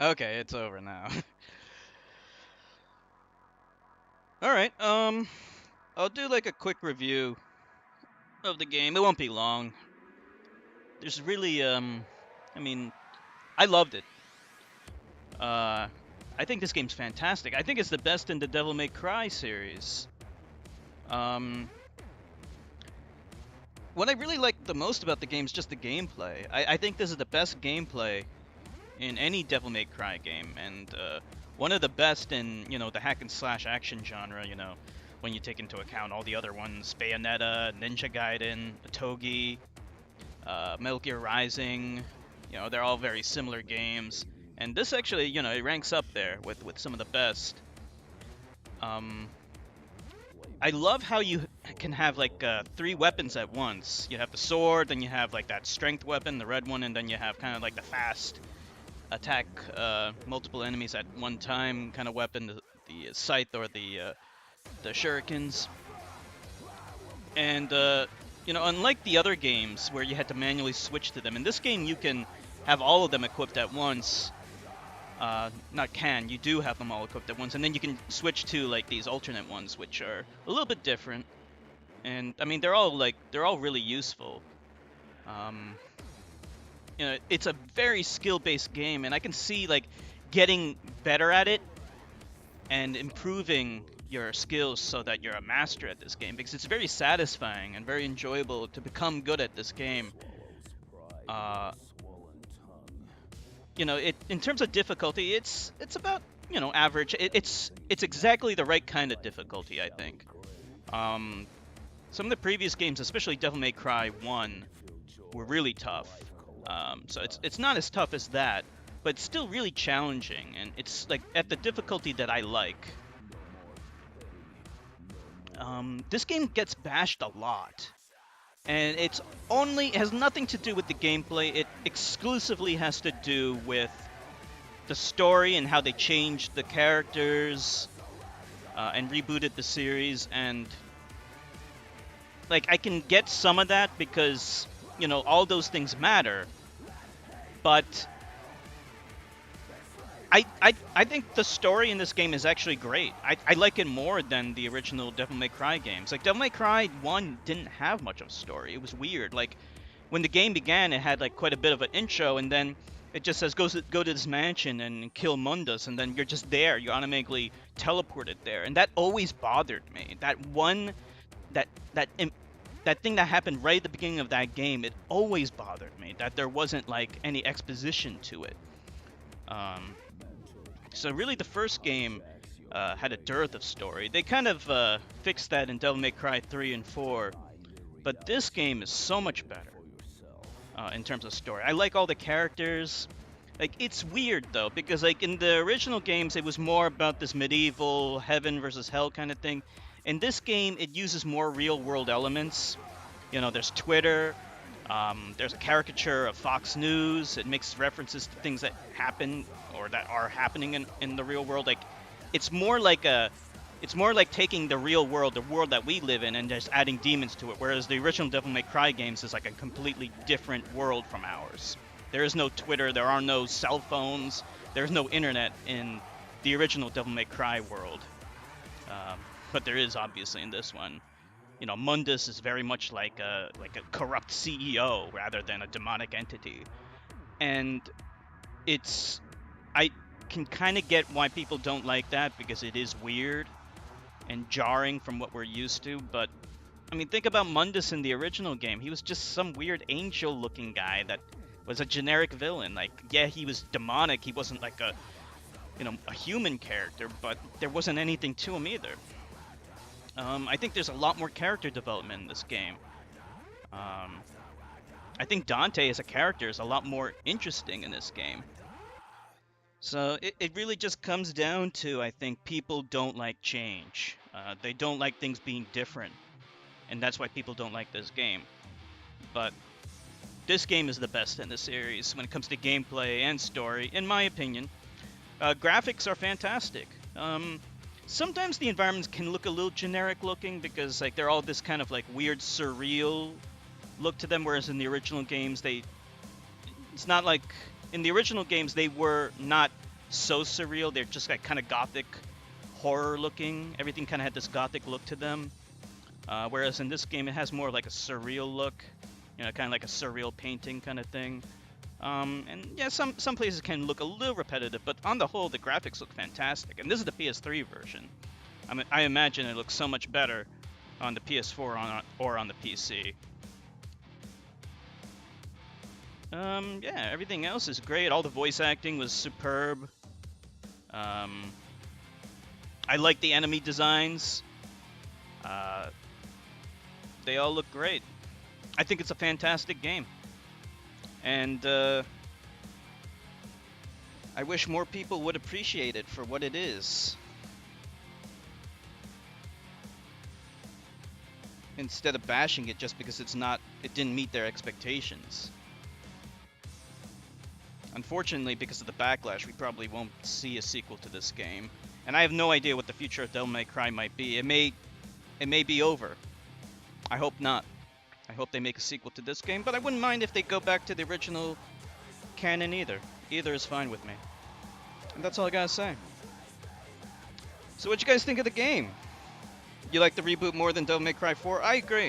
Okay, it's over now. All right. I'll do like a quick review of the game. It won't be long. There's really I mean, I loved it. Uh, I think this game's fantastic. I think it's the best in the Devil May Cry series. Um, what I really like the most about the game is just the gameplay. I think this is the best gameplay in any Devil May Cry game, and one of the best in the hack and slash action genre. When you take into account all the other ones: Bayonetta, Ninja Gaiden, Togi, Metal Gear Rising. They're all very similar games, and this actually, it ranks up there with some of the best. Um, I love how you can have like three weapons at once. You have the sword, then you have like that strength weapon, the red one, and then you have kind of like the fast attack multiple enemies at one time kind of weapon, the scythe or the shurikens. And unlike the other games where you had to manually switch to them, in this game you can have all of them equipped at once. Not can, you do have them all equipped at once, and then you can switch to like these alternate ones, which are a little bit different. And I mean, they're all really useful. Um, it's a very skill-based game, and I can see like getting better at it and improving your skills so that you're a master at this game, because it's very satisfying and very enjoyable to become good at this game. Uh, in terms of difficulty, it's about average. It's exactly the right kind of difficulty, I think. Um, some of the previous games, especially Devil May Cry 1, were really tough. So it's not as tough as that, but it's still really challenging, and it's like at the difficulty that I like. This game gets bashed a lot, and it's only has nothing to do with the gameplay. It exclusively has to do with the story and how they changed the characters and rebooted the series. And like, I can get some of that because all those things matter, but I think the story in this game is actually great. I like it more than the original Devil May Cry games. Like, Devil May Cry 1 didn't have much of a story. It was weird. Like, when the game began, it had like quite a bit of an intro, and then it just says go to this mansion and kill Mundus, and then you're just there. You're automatically teleported there, and that always bothered me. That that im- that thing that happened right at the beginning of that game, it always bothered me that there wasn't like any exposition to it. Um, so really, the first game had a dearth of story. They kind of fixed that in Devil May Cry 3 and 4, but this game is so much better in terms of story. I like all the characters. Like, it's weird though, because like in the original games, it was more about this medieval heaven versus hell kind of thing. In this game, it uses more real-world elements. There's Twitter. There's a caricature of Fox News. It makes references to things that happen or that are happening in the real world. Like, it's more like taking the real world, the world that we live in, and just adding demons to it. Whereas the original Devil May Cry games is like a completely different world from ours. There is no Twitter. There are no cell phones. There's no internet in the original Devil May Cry world. But there is obviously in this one. Mundus is very much like a corrupt CEO rather than a demonic entity, and it's I can kind of get why people don't like that, because it is weird and jarring from what we're used to. But I mean, think about Mundus in the original game. He was just some weird angel-looking guy that was a generic villain. Like, yeah, he was demonic. He wasn't like a human character, but there wasn't anything to him either. I think there's a lot more character development in this game. Um, I think Dante as a character is a lot more interesting in this game. So it really just comes down to, I think, people don't like change. They don't like things being different, and that's why people don't like this game. But this game is the best in the series when it comes to gameplay and story, in my opinion. Graphics are fantastic. Sometimes the environments can look a little generic looking, because like they're all this kind of like weird surreal look to them, whereas in the original games it's not like in the original games they were not so surreal. They're just like kind of gothic, horror looking. Everything kind of had this gothic look to them. Whereas in this game, it has more of like a surreal look, you know, kind of like a surreal painting kind of thing. And yeah, some places can look a little repetitive, but on the whole, the graphics look fantastic. And this is the PS3 version. I imagine it looks so much better on the PS4 or on the PC. Yeah, everything else is great. All the voice acting was superb. I like the enemy designs. They all look great. I think it's a fantastic game. And I wish more people would appreciate it for what it is, instead of bashing it just because it didn't meet their expectations. Unfortunately, because of the backlash, we probably won't see a sequel to this game. And I have no idea what the future of Devil May Cry might be. It may be over. I hope not. I hope they make a sequel to this game, but I wouldn't mind if they go back to the original canon either. Either is fine with me. And that's all I gotta say. So what you guys think of the game? You like the reboot more than Devil May Cry 4? I agree.